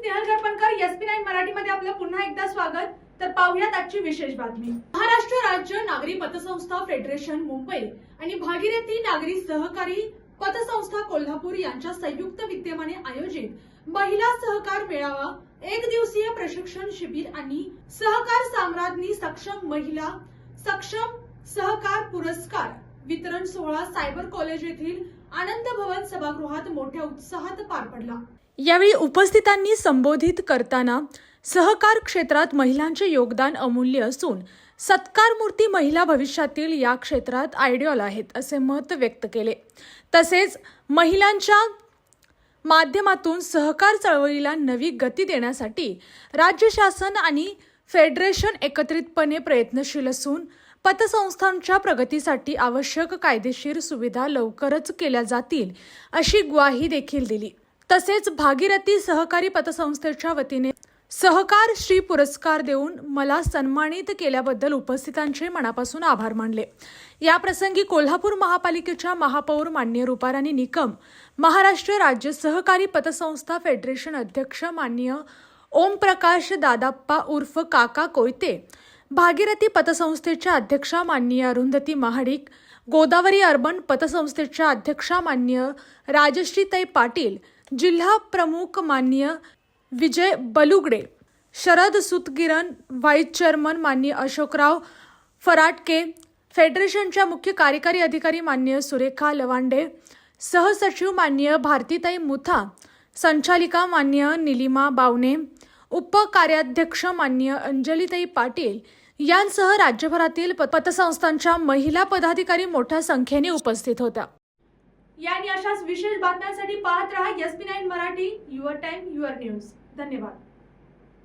Snehal गरपणकर, SP9 मराठीमध्ये आपलं पुन्हा एकदा स्वागत। तर पाहूयात आजची विशेष बातमी। महाराष्ट्र राज्य नागरी पतसंस्था फेडरेशन मुंबई आणि भागीरथी नागरी सहकारी पतसंस्था कोल्हापूर यांच्या संयुक्त विद्यमाने आयोजित महिला सहकार मेळावा, एक दिवसीय प्रशिक्षण शिबिर आणि सहकार साम्राज्ञी सक्षम महिला सक्षम सहकार पुरस्कार वितरण सोहळा सायबर कॉलेज येथील आनंद भवन सभागृहात मोठ्या उत्साहात पार पडला। यावेळी उपस्थितांनी संबोधित करताना सहकार क्षेत्रात महिलांचे योगदान अमूल्य असून सत्कारमूर्ती महिला भविष्यातील या क्षेत्रात आयडियल आहेत असे मत व्यक्त केले। तसेच महिलांच्या माध्यमातून सहकार चळवळीला नवी गती देण्यासाठी राज्य शासन आणि फेडरेशन एकत्रितपणे प्रयत्नशील असून पतसंस्थांच्या प्रगतीसाठी आवश्यक कायदेशीर सुविधा लवकरच केल्या जातील अशी ग्वाही देखील दिली। तसेच भागीरथी सहकारी पतसंस्थेच्या वतीने सहकार श्री पुरस्कार देऊन मला सन्मानित केल्याबद्दल उपस्थितांचे मनापासून आभार मानले। या प्रसंगी कोल्हापूर महापालिकेच्या महापौर माननीय रूपाराणी निकम, महाराष्ट्र राज्य सहकारी पतसंस्था फेडरेशन अध्यक्ष माननीय ओमप्रकाश दादाप्पा उर्फ काका कोयते, भागीरथी पतसंस्थेच्या अध्यक्षा माननीय अरुंधती महाडिक, गोदावरी अर्बन पतसंस्थेच्या अध्यक्षा माननीय राजश्रीताई पाटील, जिल्हा प्रमुख माननीय विजय बलुगडे, शरद सुतगिरण, व्हाईस चेअरमन माननीय अशोकराव फराटके, फेडरेशनच्या मुख्य कार्यकारी अधिकारी माननीय सुरेखा लवांडे, सहसचिव माननीय भारतीताई मुथा, संचालिका माननीय निलिमा बावणे, उपकार्याध्यक्ष माननीय अंजलीताई पाटील यांसह राज्यभरातील पतसंस्थांच्या महिला पदाधिकारी मोठ्या संख्येने उपस्थित होत्या। यानी अशाच विशेष बातम्यांसाठी पाहत रहा SP9 Marathi, your time your news. धन्यवाद।